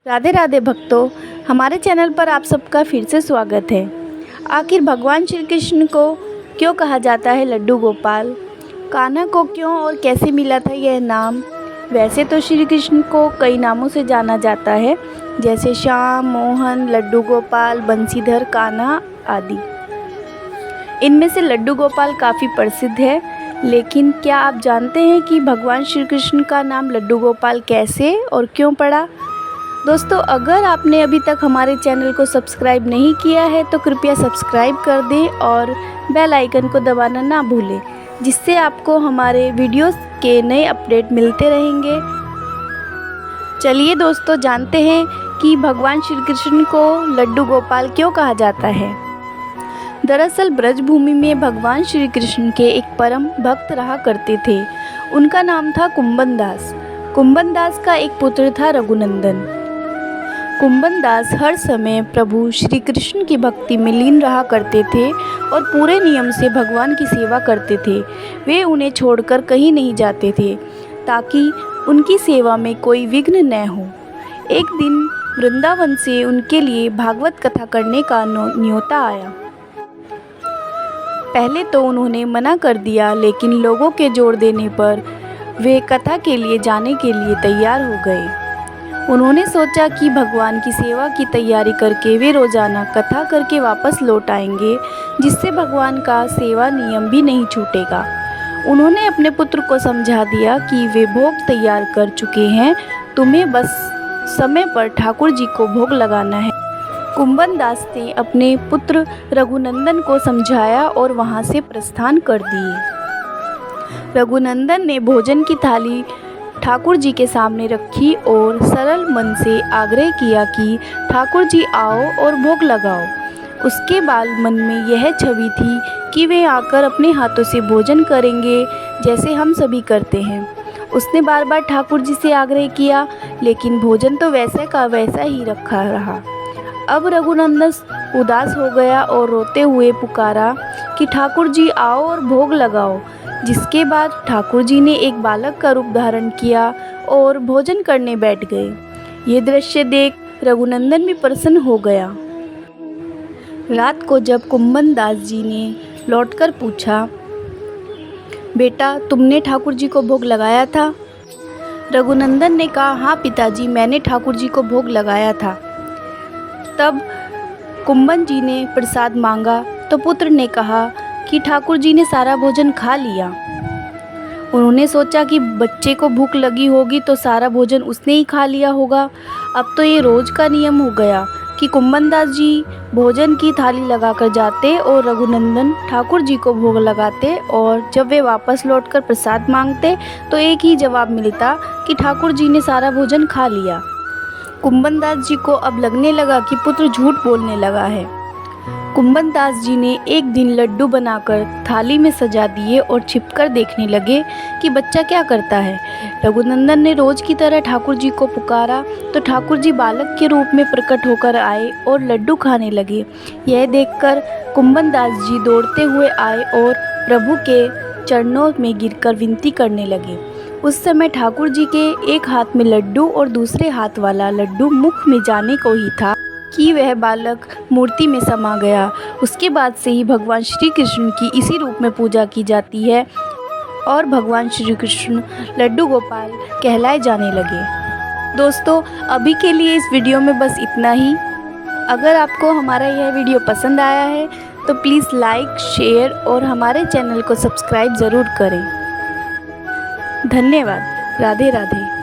राधे राधे भक्तों, हमारे चैनल पर आप सबका फिर से स्वागत है। आखिर भगवान श्री कृष्ण को क्यों कहा जाता है लड्डू गोपाल? कान्हा को क्यों और कैसे मिला था यह नाम? वैसे तो श्री कृष्ण को कई नामों से जाना जाता है, जैसे श्याम, मोहन, लड्डू गोपाल, बंसीधर, कान्हा आदि। इनमें से लड्डू गोपाल काफ़ी प्रसिद्ध है, लेकिन क्या आप जानते हैं कि भगवान श्री कृष्ण का नाम लड्डू गोपाल कैसे और क्यों पड़ा? दोस्तों, अगर आपने अभी तक हमारे चैनल को सब्सक्राइब नहीं किया है तो कृपया सब्सक्राइब कर दें और बेल आइकन को दबाना ना भूलें, जिससे आपको हमारे वीडियोस के नए अपडेट मिलते रहेंगे। चलिए दोस्तों, जानते हैं कि भगवान श्री कृष्ण को लड्डू गोपाल क्यों कहा जाता है। दरअसल ब्रजभूमि में भगवान श्री कृष्ण के एक परम भक्त रहा करते थे। उनका नाम था कुंभन दास। कुंभन दास का एक पुत्र था रघुनंदन। कुंभन दास हर समय प्रभु श्री कृष्ण की भक्ति में लीन रहा करते थे और पूरे नियम से भगवान की सेवा करते थे। वे उन्हें छोड़कर कहीं नहीं जाते थे ताकि उनकी सेवा में कोई विघ्न न हो। एक दिन वृंदावन से उनके लिए भागवत कथा करने का न्योता आया। पहले तो उन्होंने मना कर दिया, लेकिन लोगों के जोर देने पर वे कथा के लिए जाने के लिए तैयार हो गए। उन्होंने सोचा कि भगवान की सेवा की तैयारी करके वे रोज़ाना कथा करके वापस लौट आएंगे, जिससे भगवान का सेवा नियम भी नहीं छूटेगा। उन्होंने अपने पुत्र को समझा दिया कि वे भोग तैयार कर चुके हैं, तुम्हें बस समय पर ठाकुर जी को भोग लगाना है। कुंभन दास ने अपने पुत्र रघुनंदन को समझाया और वहां से प्रस्थान कर दिए। रघुनंदन ने भोजन की थाली ठाकुर जी के सामने रखी और सरल मन से आग्रह किया कि ठाकुर जी आओ और भोग लगाओ। उसके बाद मन में यह छवि थी कि वे आकर अपने हाथों से भोजन करेंगे, जैसे हम सभी करते हैं। उसने बार बार ठाकुर जी से आग्रह किया, लेकिन भोजन तो वैसे का वैसा ही रखा रहा। अब रघुनंदन उदास हो गया और रोते हुए पुकारा कि ठाकुर जी आओ और भोग लगाओ। जिसके बाद ठाकुर जी ने एक बालक का रूप धारण किया और भोजन करने बैठ गए। ये दृश्य देख रघुनंदन भी प्रसन्न हो गया। रात को जब कुंभन दास जी ने लौटकर पूछा, बेटा तुमने ठाकुर जी को भोग लगाया था? रघुनंदन ने कहा, हाँ पिताजी, मैंने ठाकुर जी को भोग लगाया था। तब कुंभन जी ने प्रसाद मांगा तो पुत्र ने कहा कि ठाकुर जी ने सारा भोजन खा लिया। उन्होंने सोचा कि बच्चे को भूख लगी होगी तो सारा भोजन उसने ही खा लिया होगा। अब तो ये रोज़ का नियम हो गया कि कुंभन दास जी भोजन की थाली लगाकर जाते और रघुनंदन ठाकुर जी को भोग लगाते, और जब वे वापस लौटकर प्रसाद मांगते तो एक ही जवाब मिलता कि ठाकुर जी ने सारा भोजन खा लिया। कुंभन दास जी को अब लगने लगा कि पुत्र झूठ बोलने लगा है। कुंभन दास जी ने एक दिन लड्डू बनाकर थाली में सजा दिए और छिपकर देखने लगे कि बच्चा क्या करता है। रघुनंदन ने रोज की तरह ठाकुर जी को पुकारा तो ठाकुर जी बालक के रूप में प्रकट होकर आए और लड्डू खाने लगे। यह देखकर कुंभन दास जी दौड़ते हुए आए और प्रभु के चरणों में गिरकर विनती करने लगे। उस समय ठाकुर जी के एक हाथ में लड्डू और दूसरे हाथ वाला लड्डू मुख में जाने को ही था कि वह बालक मूर्ति में समा गया। उसके बाद से ही भगवान श्री कृष्ण की इसी रूप में पूजा की जाती है और भगवान श्री कृष्ण लड्डू गोपाल कहलाए जाने लगे। दोस्तों, अभी के लिए इस वीडियो में बस इतना ही। अगर आपको हमारा यह वीडियो पसंद आया है तो प्लीज़ लाइक, शेयर और हमारे चैनल को सब्सक्राइब ज़रूर करें। धन्यवाद। राधे राधे।